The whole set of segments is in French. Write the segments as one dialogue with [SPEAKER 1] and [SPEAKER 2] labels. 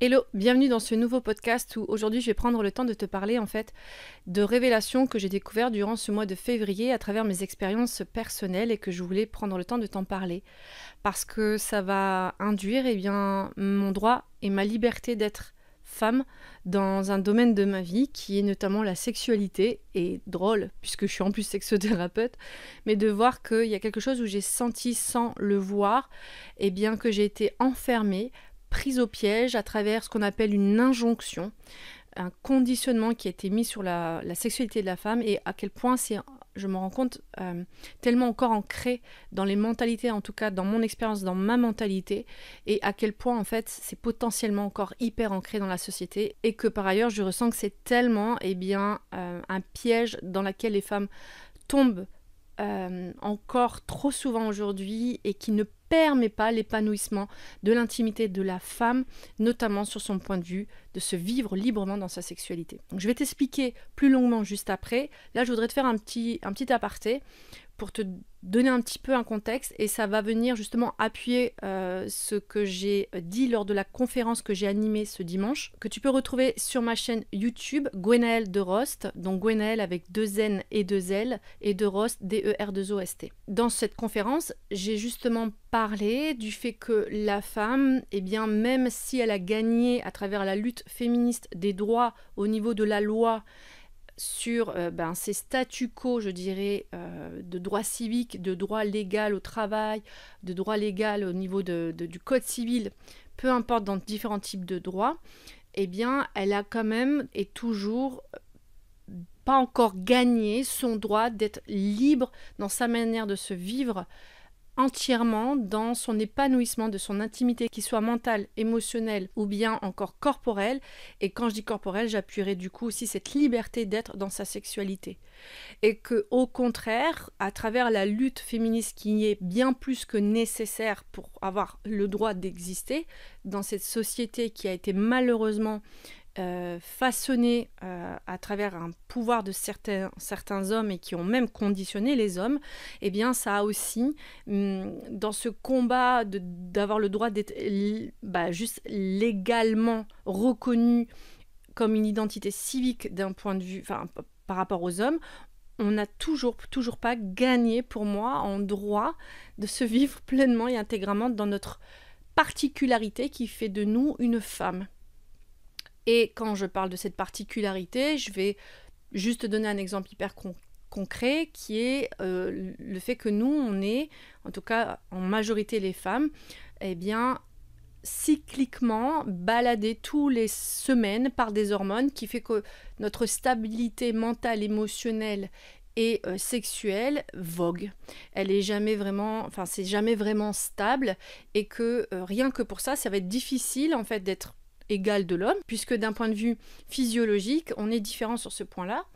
[SPEAKER 1] Hello, bienvenue dans ce nouveau podcast où aujourd'hui je vais prendre le temps de te parler de révélations que j'ai découvertes durant ce mois de février à travers mes expériences personnelles et que je voulais prendre le temps de t'en parler parce que ça va induire mon droit et ma liberté d'être femme dans un domaine de ma vie qui est notamment la sexualité. Et drôle puisque je suis en plus sexothérapeute, mais de voir qu'il y a quelque chose où j'ai senti sans le voir que j'ai été enfermée, prise au piège à travers ce qu'on appelle une injonction, un conditionnement qui a été mis sur la sexualité de la femme et à quel point je me rends compte, tellement encore ancré dans les mentalités, en tout cas dans mon expérience, dans ma mentalité, et à quel point en fait c'est potentiellement encore hyper ancré dans la société et que par ailleurs je ressens que c'est tellement un piège dans lequel les femmes tombent encore trop souvent aujourd'hui et qui ne permet pas l'épanouissement de l'intimité de la femme, notamment sur son point de vue de se vivre librement dans sa sexualité. Donc, je vais t'expliquer plus longuement juste après. Là, je voudrais te faire un petit aparté pour te donner un petit peu un contexte et ça va venir justement appuyer ce que j'ai dit lors de la conférence que j'ai animée ce dimanche, que tu peux retrouver sur ma chaîne YouTube Gwenaëlle de Rost, donc Gwenaëlle avec 2 N et 2 L et de Rost D-E-R-2-O-S-T. Dans cette conférence, j'ai justement parlé du fait que la femme, même si elle a gagné à travers la lutte féministe des droits au niveau de la loi, sur ces statu quo, je dirais, de droit civique, de droit légal au travail, de droit légal au niveau du code civil, peu importe dans différents types de droits, elle a quand même et toujours pas encore gagné son droit d'être libre dans sa manière de se vivre entièrement dans son épanouissement de son intimité, qu'il soit mentale, émotionnelle ou bien encore corporelle. Et quand je dis corporelle, j'appuierai du coup aussi cette liberté d'être dans sa sexualité. Et que au contraire, à travers la lutte féministe qui est bien plus que nécessaire pour avoir le droit d'exister dans cette société qui a été malheureusement façonnée à travers un pouvoir de certains hommes et qui ont même conditionné les hommes, ça a aussi, dans ce combat d'avoir le droit d'être juste légalement reconnu comme une identité civique d'un point de vue, par rapport aux hommes, on n'a toujours pas gagné pour moi en droit de se vivre pleinement et intégralement dans notre particularité qui fait de nous une femme. Et quand je parle de cette particularité, je vais juste te donner un exemple hyper concret qui est le fait que nous, on est, en tout cas en majorité les femmes, cycliquement baladées tous les semaines par des hormones qui fait que notre stabilité mentale, émotionnelle et sexuelle vogue. Elle est jamais vraiment, c'est jamais vraiment stable et que rien que pour ça, ça va être difficile en fait d'être égal de l'homme, puisque d'un point de vue physiologique, on est différent sur ce point-là,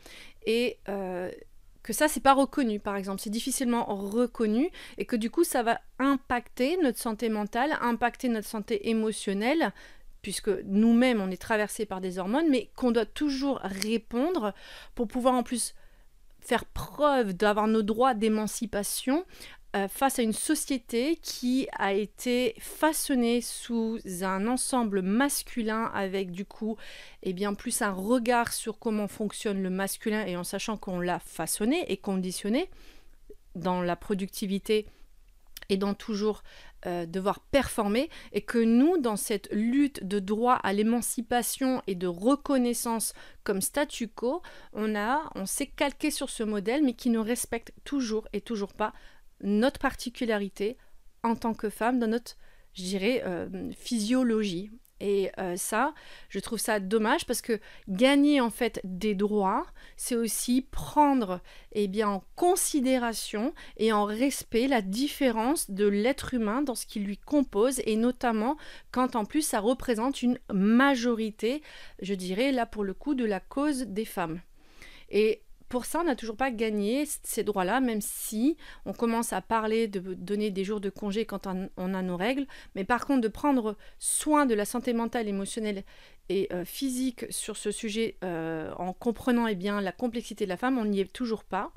[SPEAKER 1] et que ça, c'est pas reconnu, par exemple, c'est difficilement reconnu, et que du coup, ça va impacter notre santé mentale, impacter notre santé émotionnelle, puisque nous-mêmes, on est traversés par des hormones, mais qu'on doit toujours répondre pour pouvoir en plus faire preuve d'avoir nos droits d'émancipation face à une société qui a été façonnée sous un ensemble masculin avec du coup plus un regard sur comment fonctionne le masculin et en sachant qu'on l'a façonné et conditionné dans la productivité et dans toujours devoir performer, et que nous, dans cette lutte de droit à l'émancipation et de reconnaissance comme statu quo, on s'est calqué sur ce modèle, mais qui ne respecte toujours et toujours pas notre particularité en tant que femme dans notre, je dirais, physiologie. Et ça, je trouve ça dommage parce que gagner en fait des droits, c'est aussi prendre en considération et en respect la différence de l'être humain dans ce qui lui compose, et notamment quand en plus ça représente une majorité, je dirais là pour le coup, de la cause des femmes. Et pour ça, on n'a toujours pas gagné ces droits-là, même si on commence à parler de donner des jours de congé quand on a nos règles. Mais par contre, de prendre soin de la santé mentale, émotionnelle et physique sur ce sujet en comprenant la complexité de la femme, on n'y est toujours pas.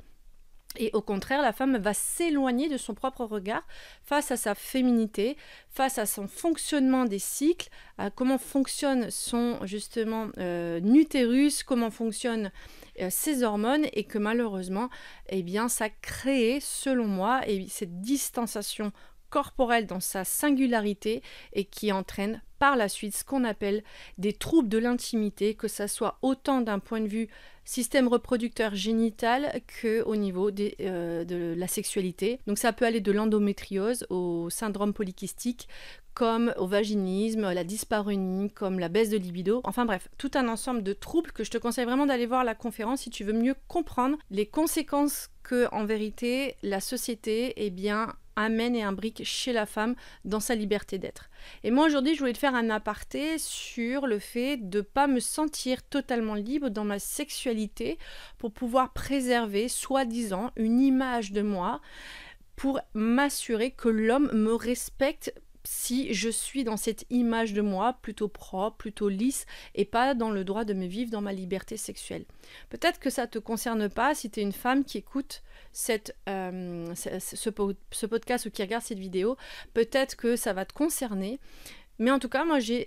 [SPEAKER 1] Et au contraire, la femme va s'éloigner de son propre regard face à sa féminité, face à son fonctionnement des cycles, à comment fonctionne son justement utérus, comment fonctionnent ses hormones, et que malheureusement, eh bien, ça crée, selon moi, cette distanciation corporelle dans sa singularité et qui entraîne par la suite ce qu'on appelle des troubles de l'intimité, que ça soit autant d'un point de vue système reproducteur génital qu'au niveau de la sexualité. Donc ça peut aller de l'endométriose au syndrome polykystique, comme au vaginisme, la dyspareunie, comme la baisse de libido. Enfin bref, tout un ensemble de troubles que je te conseille vraiment d'aller voir la conférence si tu veux mieux comprendre les conséquences que, en vérité, la société, eh bien, amène et imbrique chez la femme dans sa liberté d'être. Et moi aujourd'hui je voulais te faire un aparté sur le fait de ne pas me sentir totalement libre dans ma sexualité pour pouvoir préserver soi-disant une image de moi, pour m'assurer que l'homme me respecte si je suis dans cette image de moi plutôt propre, plutôt lisse, et pas dans le droit de me vivre dans ma liberté sexuelle. Peut-être que ça ne te concerne pas si tu es une femme qui écoute ce podcast ou qui regarde cette vidéo. Peut-être que ça va te concerner, mais en tout cas moi j'ai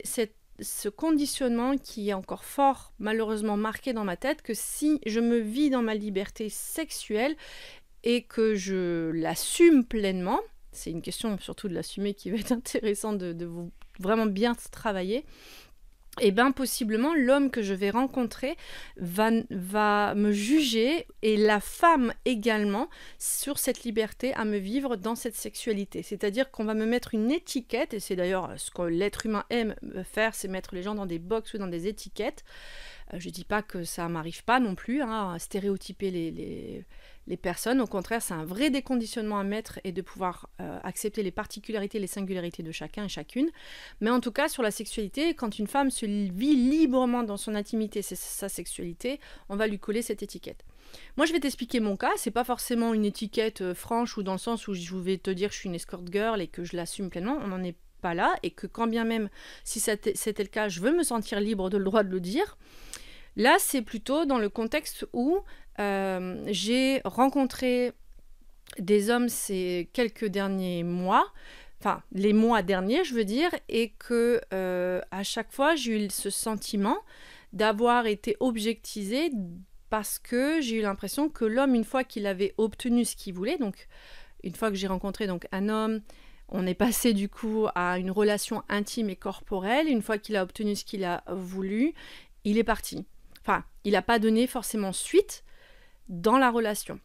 [SPEAKER 1] ce conditionnement qui est encore fort, malheureusement marqué dans ma tête, que si je me vis dans ma liberté sexuelle et que je l'assume pleinement, c'est une question surtout de l'assumer qui va être intéressante de vous vraiment bien travailler, et bien possiblement l'homme que je vais rencontrer va me juger, et la femme également, sur cette liberté à me vivre dans cette sexualité. C'est-à-dire qu'on va me mettre une étiquette, et c'est d'ailleurs ce que l'être humain aime faire, c'est mettre les gens dans des box ou dans des étiquettes. Je dis pas que ça m'arrive pas non plus, à stéréotyper les personnes. Au contraire, c'est un vrai déconditionnement à mettre et de pouvoir accepter les particularités, les singularités de chacun et chacune. Mais en tout cas, sur la sexualité, quand une femme se vit librement dans son intimité, c'est sa sexualité, on va lui coller cette étiquette. Moi, je vais t'expliquer mon cas. C'est pas forcément une étiquette franche, ou dans le sens où je vais te dire que je suis une escort girl et que je l'assume pleinement. On n'en est pas là, et que quand bien même, si c'était le cas, je veux me sentir libre de le droit de le dire. Là, c'est plutôt dans le contexte où j'ai rencontré des hommes ces quelques derniers mois, enfin les mois derniers je veux dire, et que à chaque fois j'ai eu ce sentiment d'avoir été objectisée, parce que j'ai eu l'impression que l'homme, une fois qu'il avait obtenu ce qu'il voulait, donc une fois que j'ai rencontré donc un homme, on est passé du coup à une relation intime et corporelle, une fois qu'il a obtenu ce qu'il a voulu, il est parti. Enfin, il n'a pas donné forcément suite dans la relation,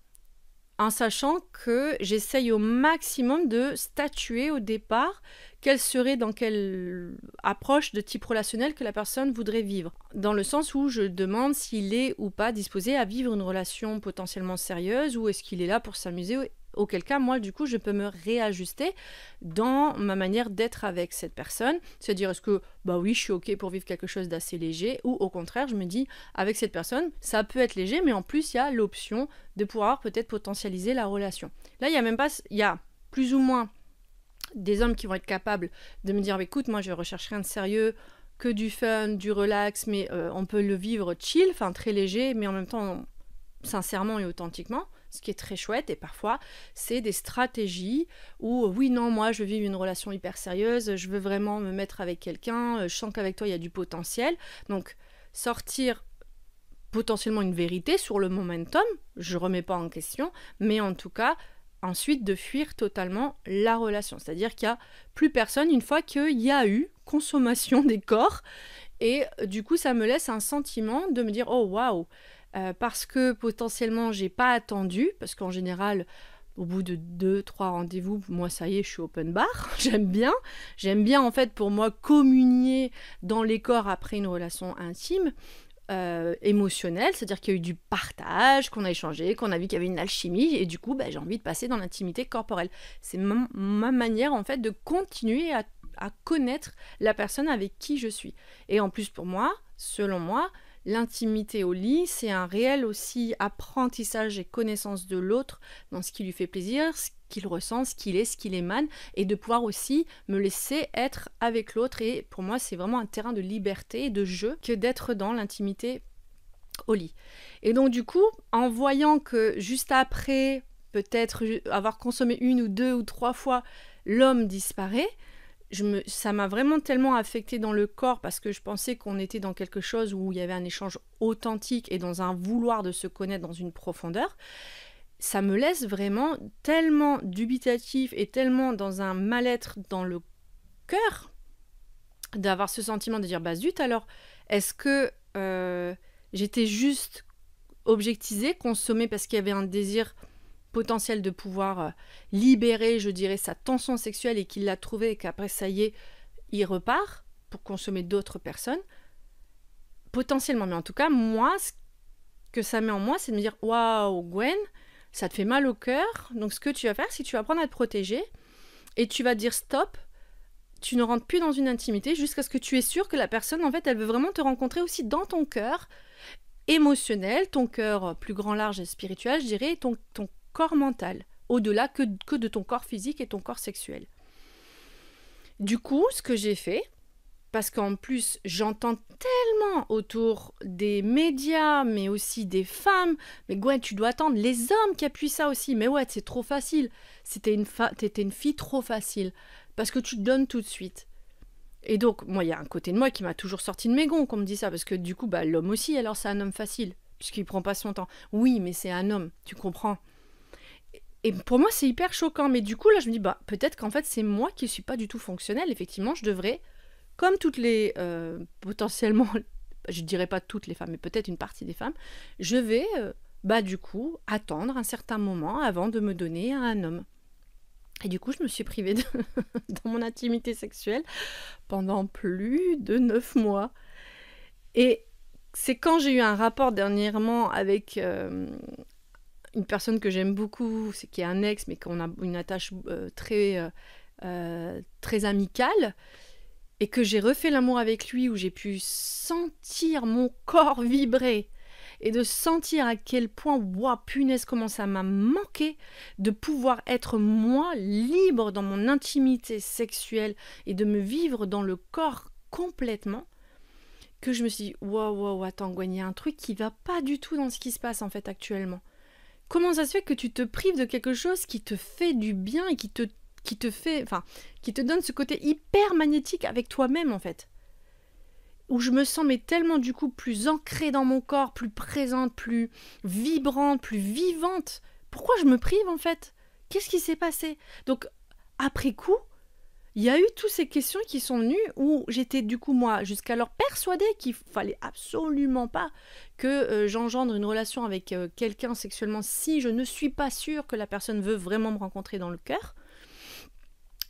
[SPEAKER 1] en sachant que j'essaye au maximum de statuer au départ quelle serait, dans quelle approche de type relationnel que la personne voudrait vivre. Dans le sens où je demande s'il est ou pas disposé à vivre une relation potentiellement sérieuse, ou est-ce qu'il est là pour s'amuser, auquel cas, moi, du coup, je peux me réajuster dans ma manière d'être avec cette personne. C'est-à-dire, est-ce que, bah oui, je suis OK pour vivre quelque chose d'assez léger, ou au contraire, je me dis, avec cette personne, ça peut être léger, mais en plus, il y a l'option de pouvoir peut-être potentialiser la relation. Là, il y a plus ou moins des hommes qui vont être capables de me dire, écoute, moi, je recherche rien de sérieux, que du fun, du relax, mais on peut le vivre chill, enfin très léger, mais en même temps, sincèrement et authentiquement, ce qui est très chouette. Et parfois, c'est des stratégies où, oui, non, moi, je veux vivre une relation hyper sérieuse, je veux vraiment me mettre avec quelqu'un, je sens qu'avec toi, il y a du potentiel. Donc, sortir potentiellement une vérité sur le momentum, je remets pas en question, mais en tout cas, ensuite de fuir totalement la relation. C'est-à-dire qu'il n'y a plus personne une fois qu'il y a eu consommation des corps. Et du coup, ça me laisse un sentiment de me dire, oh waouh, parce que potentiellement j'ai pas attendu, parce qu'en général au bout de 2-3 rendez-vous, moi ça y est, je suis open bar. j'aime bien en fait pour moi communier dans les corps après une relation intime, émotionnelle, c'est-à-dire qu'il y a eu du partage, qu'on a échangé, qu'on a vu qu'il y avait une alchimie, et du coup j'ai envie de passer dans l'intimité corporelle. C'est ma manière en fait de continuer à connaître la personne avec qui je suis. Et en plus pour moi, selon moi, l'intimité au lit, c'est un réel aussi apprentissage et connaissance de l'autre dans ce qui lui fait plaisir, ce qu'il ressent, ce qu'il émane, et de pouvoir aussi me laisser être avec l'autre. Et pour moi, c'est vraiment un terrain de liberté et de jeu que d'être dans l'intimité au lit. Et donc du coup, en voyant que juste après peut-être avoir consommé 1 ou 2 ou 3 fois, l'homme disparaît. Ça m'a vraiment tellement affectée dans le corps parce que je pensais qu'on était dans quelque chose où il y avait un échange authentique et dans un vouloir de se connaître dans une profondeur. Ça me laisse vraiment tellement dubitatif et tellement dans un mal-être dans le cœur d'avoir ce sentiment de dire bah zut alors, est-ce que j'étais juste objectisée, consommée parce qu'il y avait un désir potentiel de pouvoir libérer, je dirais, sa tension sexuelle et qu'il l'a trouvé et qu'après ça y est, il repart pour consommer d'autres personnes potentiellement. Mais en tout cas, moi, ce que ça met en moi, c'est de me dire waouh Gwen, ça te fait mal au cœur, donc ce que tu vas faire, c'est que tu vas apprendre à te protéger et tu vas dire stop, tu ne rentres plus dans une intimité jusqu'à ce que tu es sûr que la personne, en fait, elle veut vraiment te rencontrer aussi dans ton cœur émotionnel, ton cœur plus grand, large et spirituel, je dirais, ton corps mental, au-delà que de ton corps physique et ton corps sexuel. Du coup, ce que j'ai fait, parce qu'en plus, j'entends tellement autour des médias, mais aussi des femmes. Mais Gwen, tu dois attendre les hommes qui appuient ça aussi. Mais ouais, c'est trop facile. T'étais une fille trop facile. Parce que tu te donnes tout de suite. Et donc, moi, il y a un côté de moi qui m'a toujours sorti de mes gonds qu'on me dit ça. Parce que du coup, bah, l'homme aussi, alors c'est un homme facile. Puisqu'il prend pas son temps. Oui, mais c'est un homme, tu comprends. Et pour moi, c'est hyper choquant. Mais du coup, là, je me dis, bah, peut-être qu'en fait, c'est moi qui suis pas du tout fonctionnelle. Effectivement, je devrais... Comme toutes les, potentiellement, je dirais pas toutes les femmes, mais peut-être une partie des femmes, je vais, du coup, attendre un certain moment avant de me donner à un homme. Et du coup, je me suis privée dans mon intimité sexuelle pendant plus de 9 mois. Et c'est quand j'ai eu un rapport dernièrement avec une personne que j'aime beaucoup, qui est un ex, mais qu'on a une attache très amicale, et que j'ai refait l'amour avec lui, où j'ai pu sentir mon corps vibrer et de sentir à quel point, waouh, punaise, comment ça m'a manqué de pouvoir être moi libre dans mon intimité sexuelle et de me vivre dans le corps complètement, que je me suis dit, waouh, attends Gwen, il y a un truc qui va pas du tout dans ce qui se passe en fait actuellement. Comment ça se fait que tu te prives de quelque chose qui te fait du bien et qui te donne ce côté hyper magnétique avec toi-même en fait, où je me sens mais tellement du coup plus ancrée dans mon corps, plus présente, plus vibrante, plus vivante. Pourquoi je me prive en fait? Qu'est-ce qui s'est passé? Donc après coup, il y a eu toutes ces questions qui sont venues où j'étais du coup moi jusqu'alors persuadée qu'il fallait absolument pas que j'engendre une relation avec quelqu'un sexuellement si je ne suis pas sûre que la personne veut vraiment me rencontrer dans le cœur.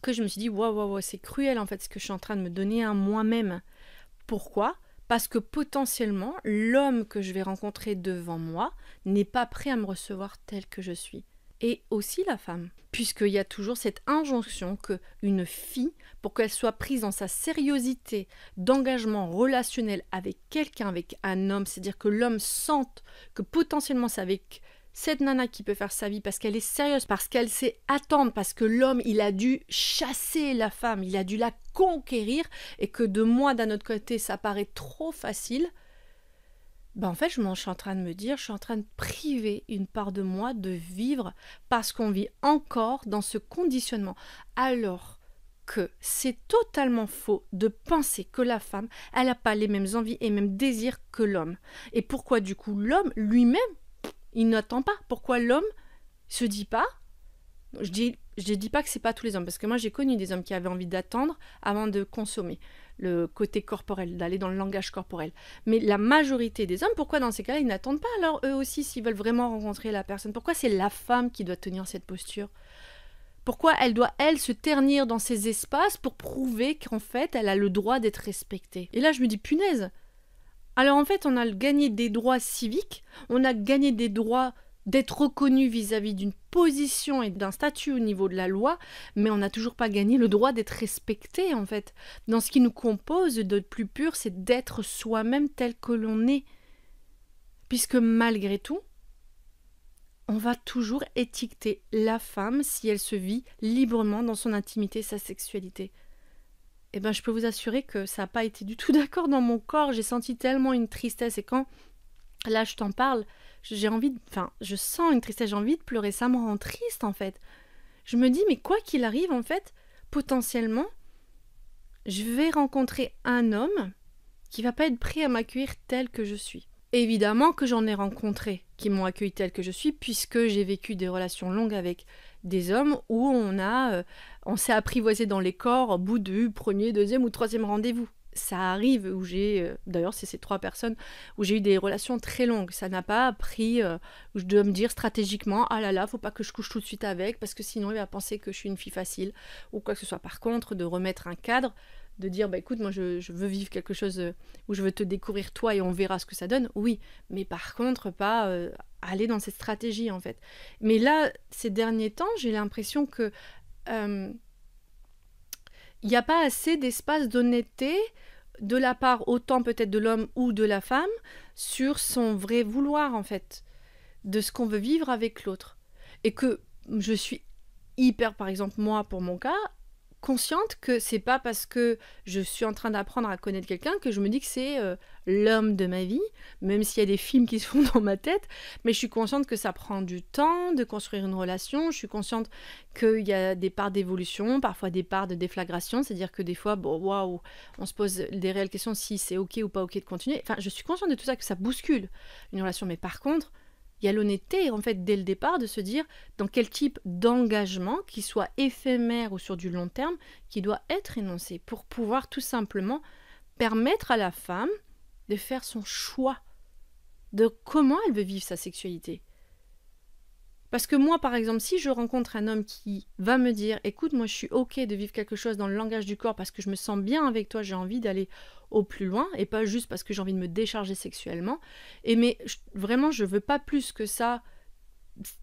[SPEAKER 1] Que je me suis dit, waouh, c'est cruel en fait ce que je suis en train de me donner à moi-même. Pourquoi? Parce que potentiellement, l'homme que je vais rencontrer devant moi n'est pas prêt à me recevoir tel que je suis. Et aussi la femme. Puisqu'il y a toujours cette injonction qu'une fille, pour qu'elle soit prise dans sa sérieuxité d'engagement relationnel avec quelqu'un, avec un homme, c'est-à-dire que l'homme sente que potentiellement c'est avec cette nana qui peut faire sa vie parce qu'elle est sérieuse, parce qu'elle sait attendre, parce que l'homme, il a dû chasser la femme, il a dû la conquérir, et que de moi, d'un autre côté, ça paraît trop facile, en fait, je suis en train de me dire, je suis en train de priver une part de moi de vivre parce qu'on vit encore dans ce conditionnement. Alors que c'est totalement faux de penser que la femme, elle n'a pas les mêmes envies et mêmes désirs que l'homme. Et pourquoi du coup l'homme lui-même, il n'attend pas? Pourquoi l'homme se dit pas? Je dis pas que c'est pas tous les hommes, parce que moi j'ai connu des hommes qui avaient envie d'attendre avant de consommer le côté corporel, d'aller dans le langage corporel. Mais la majorité des hommes, pourquoi dans ces cas-là, ils n'attendent pas alors eux aussi s'ils veulent vraiment rencontrer la personne? Pourquoi c'est la femme qui doit tenir cette posture? Pourquoi elle doit, elle, se ternir dans ces espaces pour prouver qu'en fait, elle a le droit d'être respectée? Et là, je me dis, punaise! Alors en fait, on a gagné des droits civiques, on a gagné des droits d'être reconnu vis-à-vis d'une position et d'un statut au niveau de la loi, mais on n'a toujours pas gagné le droit d'être respecté en fait. Dans ce qui nous compose de plus pur, c'est d'être soi-même tel que l'on est. Puisque malgré tout, on va toujours étiqueter la femme si elle se vit librement dans son intimité, sa sexualité. Eh bien, je peux vous assurer que ça n'a pas été du tout d'accord dans mon corps. J'ai senti tellement une tristesse. Et quand, là, je t'en parle, j'ai envie, enfin, je sens une tristesse, j'ai envie de pleurer, ça me rend triste en fait. Je me dis, mais quoi qu'il arrive en fait, potentiellement, je vais rencontrer un homme qui va pas être prêt à m'accueillir tel que je suis. Évidemment que j'en ai rencontré qui m'ont accueilli tel que je suis, puisque j'ai vécu des relations longues avec des hommes où on s'est apprivoisé dans les corps au bout du premier, deuxième ou troisième rendez-vous. Ça arrive où d'ailleurs c'est ces 3 personnes où j'ai eu des relations très longues. Ça n'a pas pris, où je dois me dire stratégiquement, ah là là, faut pas que je couche tout de suite avec, parce que sinon il va penser que je suis une fille facile, ou quoi que ce soit. Par contre, de remettre un cadre, de dire, bah écoute, moi je veux vivre quelque chose où je veux te découvrir toi et on verra ce que ça donne, oui. Mais par contre, pas aller dans cette stratégie en fait. Mais là, ces derniers temps, j'ai l'impression que il n'y a pas assez d'espace d'honnêteté de la part autant peut-être de l'homme ou de la femme sur son vrai vouloir en fait, de ce qu'on veut vivre avec l'autre. Et que je suis hyper, par exemple moi pour mon cas, consciente que c'est pas parce que je suis en train d'apprendre à connaître quelqu'un que je me dis que c'est l'homme de ma vie, même s'il y a des films qui se font dans ma tête, mais je suis consciente que ça prend du temps de construire une relation, je suis consciente qu'il y a des parts d'évolution, parfois des parts de déflagration, c'est-à-dire que des fois, bon, waouh, on se pose des réelles questions si c'est ok ou pas ok de continuer, enfin je suis consciente de tout ça, que ça bouscule une relation, mais par contre, il y a l'honnêteté, en fait, dès le départ, de se dire dans quel type d'engagement, qu'il soit éphémère ou sur du long terme, qui doit être énoncé pour pouvoir tout simplement permettre à la femme de faire son choix de comment elle veut vivre sa sexualité. Parce que moi, par exemple, si je rencontre un homme qui va me dire « Écoute, moi, je suis ok de vivre quelque chose dans le langage du corps parce que je me sens bien avec toi, j'ai envie d'aller au plus loin, et pas juste parce que j'ai envie de me décharger sexuellement. » Vraiment, je veux pas plus que ça.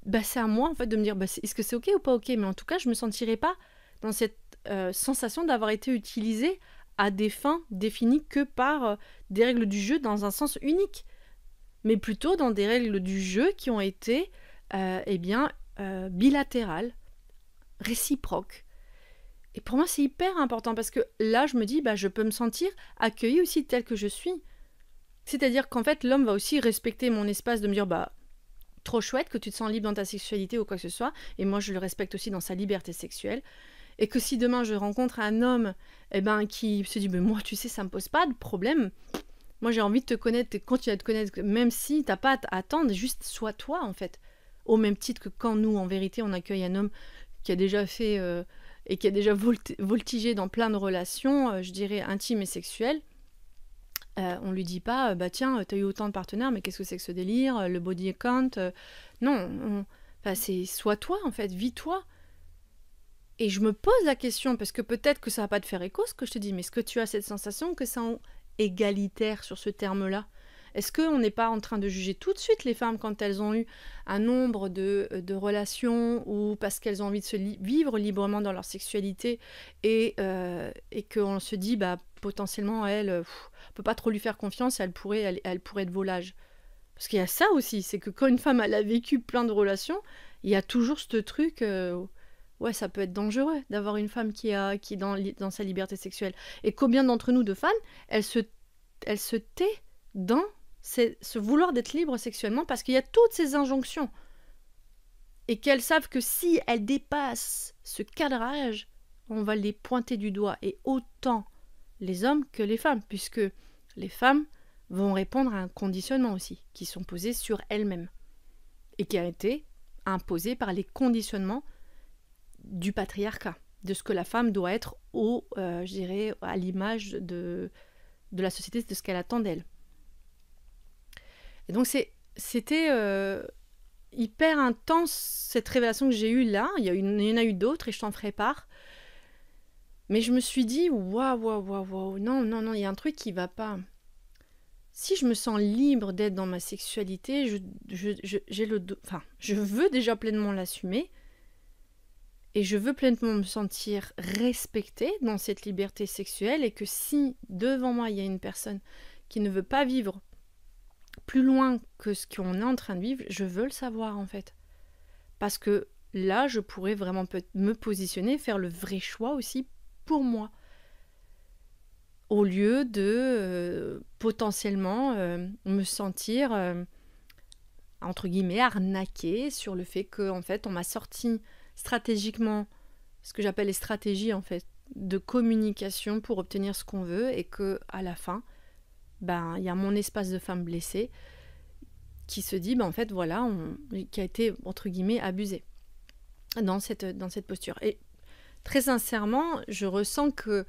[SPEAKER 1] Bah, c'est à moi, en fait, de me dire bah, est-ce que c'est ok ou pas ok. Mais en tout cas, je me sentirais pas dans cette sensation d'avoir été utilisée à des fins définies que par des règles du jeu dans un sens unique. Mais plutôt dans des règles du jeu qui ont été bilatérales, réciproques. Et pour moi, c'est hyper important parce que là, je me dis, bah, je peux me sentir accueillie aussi telle que je suis. C'est-à-dire qu'en fait, l'homme va aussi respecter mon espace de me dire, bah, trop chouette que tu te sens libre dans ta sexualité ou quoi que ce soit, et moi, je le respecte aussi dans sa liberté sexuelle. Et que si demain, je rencontre un homme qui se dit, mais moi, tu sais, ça me pose pas de problème. Moi, j'ai envie de te connaître et continuer à te connaître, même si t'as pas à attendre, juste sois toi, en fait. Au même titre que quand nous, en vérité, on accueille un homme qui a déjà fait et qui a déjà voltigé dans plein de relations, je dirais, intimes et sexuelles, on lui dit pas, bah tiens, t'as eu autant de partenaires, mais qu'est-ce que c'est que ce délire, le body count non, c'est sois toi, en fait, vis-toi. Et je me pose la question, parce que peut-être que ça va pas te faire écho, ce que je te dis, mais est-ce que tu as cette sensation que c'est égalitaire sur ce terme-là ? Est-ce qu'on n'est pas en train de juger tout de suite les femmes quand elles ont eu un nombre de relations ou parce qu'elles ont envie de se vivre librement dans leur sexualité et qu'on se dit bah, potentiellement elle, on ne peut pas trop lui faire confiance, elle pourrait être volage. Parce qu'il y a ça aussi, c'est que quand une femme elle a vécu plein de relations, il y a toujours ce truc, ouais ça peut être dangereux d'avoir une femme qui est dans sa liberté sexuelle. Et combien d'entre nous de femmes, elle se tait dans ce vouloir d'être libre sexuellement parce qu'il y a toutes ces injonctions et qu'elles savent que si elles dépassent ce cadrage, on va les pointer du doigt, et autant les hommes que les femmes, puisque les femmes vont répondre à un conditionnement aussi qui sont posés sur elles-mêmes et qui a été imposé par les conditionnements du patriarcat, de ce que la femme doit être je dirais, à l'image de la société, de ce qu'elle attend d'elle. Et donc c'était hyper intense cette révélation que j'ai eue là. Il y en a eu d'autres et je t'en ferai part. Mais je me suis dit waouh, non, il y a un truc qui va pas. Si je me sens libre d'être dans ma sexualité, je veux déjà pleinement l'assumer et je veux pleinement me sentir respectée dans cette liberté sexuelle, et que si devant moi il y a une personne qui ne veut pas vivre plus loin que ce qu'on est en train de vivre, je veux le savoir en fait. Parce que là, je pourrais vraiment me positionner, faire le vrai choix aussi pour moi. Au lieu de potentiellement me sentir entre guillemets, arnaquée sur le fait que, en fait, on m'a sorti stratégiquement ce que j'appelle les stratégies, en fait, de communication pour obtenir ce qu'on veut et que à la fin, ben, il y a mon espace de femme blessée qui se dit, ben, en fait, voilà, qui a été, entre guillemets, abusé dans cette posture. Et très sincèrement, je ressens que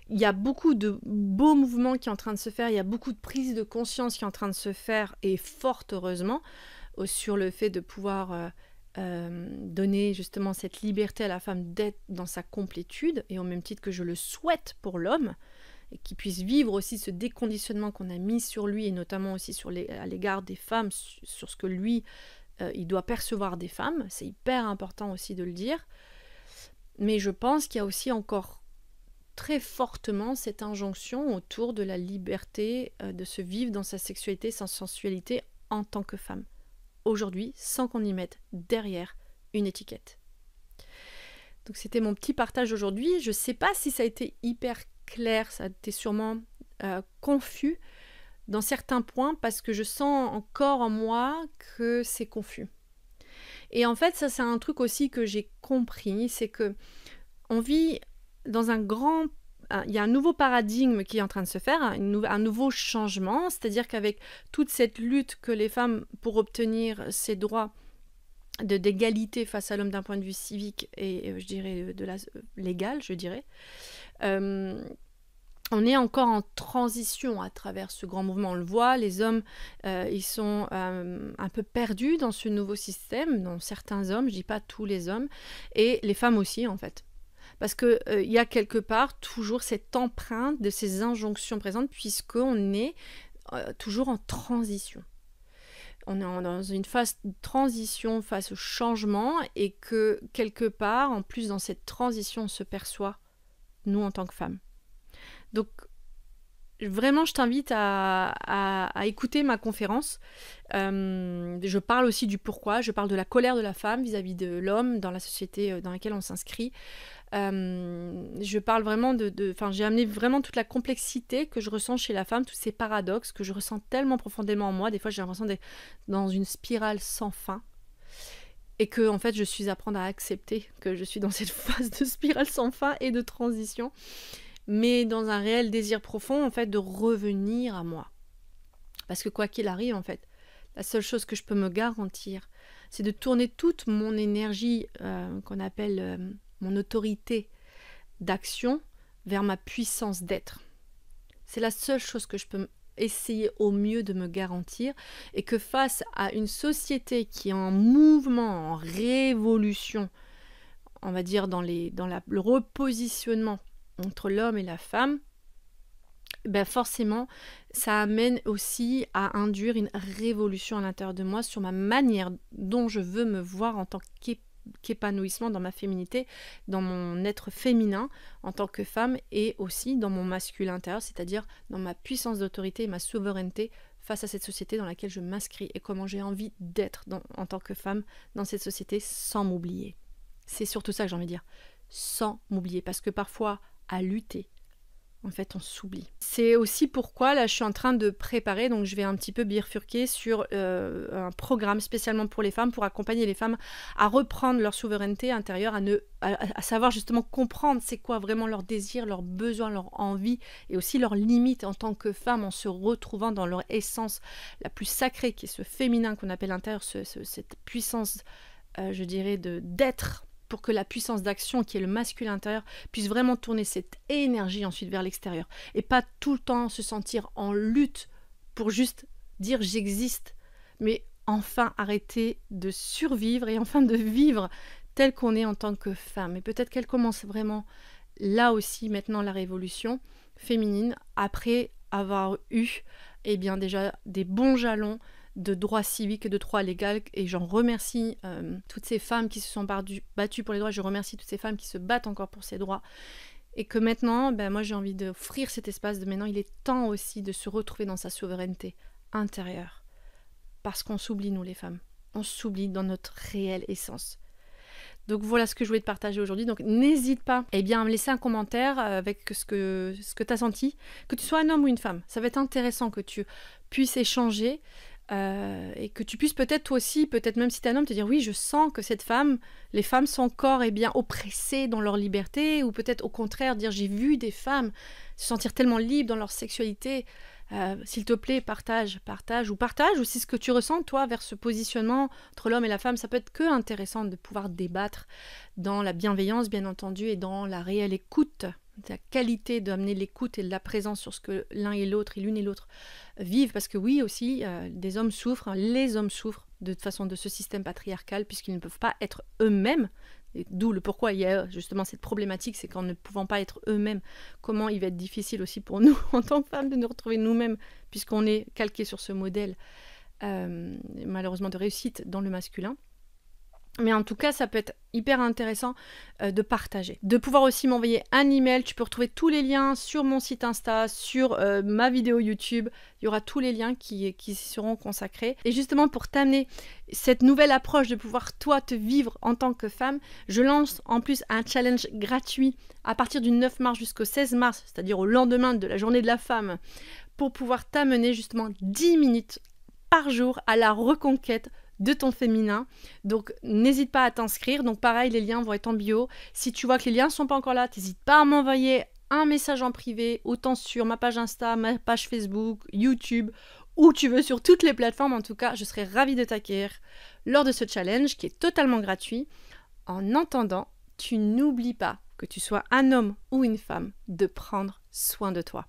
[SPEAKER 1] il y a beaucoup de beaux mouvements qui sont en train de se faire, il y a beaucoup de prise de conscience qui est en train de se faire, et fort heureusement, sur le fait de pouvoir donner justement cette liberté à la femme d'être dans sa complétude, et au même titre que je le souhaite pour l'homme, et qu'il puisse vivre aussi ce déconditionnement qu'on a mis sur lui, et notamment aussi à l'égard des femmes, sur ce que lui, il doit percevoir des femmes. C'est hyper important aussi de le dire. Mais je pense qu'il y a aussi encore très fortement cette injonction autour de la liberté de se vivre dans sa sexualité, sa sensualité en tant que femme. Aujourd'hui, sans qu'on y mette derrière une étiquette. Donc c'était mon petit partage aujourd'hui. Je ne sais pas si ça a été hyper clair, ça a été sûrement confus dans certains points parce que je sens encore en moi que c'est confus. Et en fait, ça c'est un truc aussi que j'ai compris, c'est que on vit dans il y a un nouveau paradigme qui est en train de se faire, un nouveau changement, c'est-à-dire qu'avec toute cette lutte que les femmes pour obtenir ces droits d'égalité face à l'homme d'un point de vue civique et je dirais légal, je dirais, on est encore en transition à travers ce grand mouvement. On le voit, les hommes, ils sont un peu perdus dans ce nouveau système, dans certains hommes, je dis pas tous les hommes, et les femmes aussi en fait. Parce qu'il y a quelque part toujours cette empreinte de ces injonctions présentes puisqu'on est toujours en transition. On est dans une phase de transition face au changement et que quelque part, en plus dans cette transition, on se perçoit, nous en tant que femmes. Donc, vraiment, je t'invite à écouter ma conférence. Je parle aussi du pourquoi, je parle de la colère de la femme vis-à-vis de l'homme dans la société dans laquelle on s'inscrit. Je parle vraiment j'ai amené vraiment toute la complexité que je ressens chez la femme, tous ces paradoxes que je ressens tellement profondément en moi. Des fois, j'ai l'impression d'être dans une spirale sans fin. Et que, en fait, je suis à apprendre à accepter que je suis dans cette phase de spirale sans fin et de transition. Mais dans un réel désir profond, en fait, de revenir à moi. Parce que quoi qu'il arrive, en fait, la seule chose que je peux me garantir, c'est de tourner toute mon énergie, qu'on appelle mon autorité d'action, vers ma puissance d'être. C'est la seule chose que je peux essayer au mieux de me garantir, et que face à une société qui est en mouvement, en révolution, on va dire le repositionnement entre l'homme et la femme, ben forcément, ça amène aussi à induire une révolution à l'intérieur de moi sur ma manière dont je veux me voir en tant qu'épanouissement dans ma féminité, dans mon être féminin en tant que femme et aussi dans mon masculin intérieur, c'est-à-dire dans ma puissance d'autorité et ma souveraineté face à cette société dans laquelle je m'inscris et comment j'ai envie d'être en tant que femme dans cette société sans m'oublier. C'est surtout ça que j'ai envie de dire, sans m'oublier, parce que parfois, à lutter, en fait, on s'oublie. C'est aussi pourquoi, là, je suis en train de préparer, donc je vais un petit peu bifurquer sur un programme spécialement pour les femmes, pour accompagner les femmes à reprendre leur souveraineté intérieure, à savoir justement comprendre c'est quoi vraiment leur désir, leurs besoins, leur envie, et aussi leurs limites en tant que femme, en se retrouvant dans leur essence la plus sacrée, qui est ce féminin qu'on appelle l'intérieur, cette puissance, je dirais, d'être, pour que la puissance d'action, qui est le masculin intérieur, puisse vraiment tourner cette énergie ensuite vers l'extérieur. Et pas tout le temps se sentir en lutte pour juste dire j'existe, mais enfin arrêter de survivre et enfin de vivre tel qu'on est en tant que femme. Et peut-être qu'elle commence vraiment là aussi maintenant la révolution féminine, après avoir eu déjà des bons jalons de droits civiques et de droits légaux, et j'en remercie toutes ces femmes qui se sont battues pour les droits, je remercie toutes ces femmes qui se battent encore pour ces droits, et que maintenant, moi j'ai envie d'offrir cet espace de maintenant, il est temps aussi de se retrouver dans sa souveraineté intérieure, parce qu'on s'oublie nous les femmes, on s'oublie dans notre réelle essence. Donc voilà ce que je voulais te partager aujourd'hui. Donc n'hésite pas à me laisser un commentaire avec ce que tu as senti, que tu sois un homme ou une femme. Ça va être intéressant que tu puisses échanger et que tu puisses peut-être toi aussi, peut-être même si tu es un homme, te dire oui, je sens que cette femme, les femmes sont encore oppressées dans leur liberté, ou peut-être au contraire dire j'ai vu des femmes se sentir tellement libres dans leur sexualité. S'il te plaît, partage, ou si ce que tu ressens toi vers ce positionnement entre l'homme et la femme, ça peut être que intéressant de pouvoir débattre dans la bienveillance bien entendu et dans la réelle écoute, la qualité d'amener l'écoute et de la présence sur ce que l'un et l'autre et l'une et l'autre vivent, parce que oui aussi des hommes souffrent, les hommes souffrent de toute façon de ce système patriarcal puisqu'ils ne peuvent pas être eux-mêmes. Et d'où le pourquoi il y a justement cette problématique, c'est qu'en ne pouvant pas être eux-mêmes, comment il va être difficile aussi pour nous en tant que femmes de nous retrouver nous-mêmes, puisqu'on est calqué sur ce modèle malheureusement de réussite dans le masculin. Mais en tout cas, ça peut être hyper intéressant de partager. De pouvoir aussi m'envoyer un email. Tu peux retrouver tous les liens sur mon site Insta, sur ma vidéo YouTube. Il y aura tous les liens qui seront consacrés. Et justement, pour t'amener cette nouvelle approche de pouvoir, toi, te vivre en tant que femme, je lance en plus un challenge gratuit à partir du 9 mars jusqu'au 16 mars, c'est-à-dire au lendemain de la journée de la femme, pour pouvoir t'amener justement 10 minutes par jour à la reconquête de ton féminin. Donc n'hésite pas à t'inscrire. Donc pareil, les liens vont être en bio. Si tu vois que les liens ne sont pas encore là, n'hésite pas à m'envoyer un message en privé, autant sur ma page Insta, ma page Facebook, YouTube, où tu veux, sur toutes les plateformes. En tout cas, je serai ravie de t'accueillir lors de ce challenge qui est totalement gratuit. En attendant, tu n'oublies pas, que tu sois un homme ou une femme, de prendre soin de toi.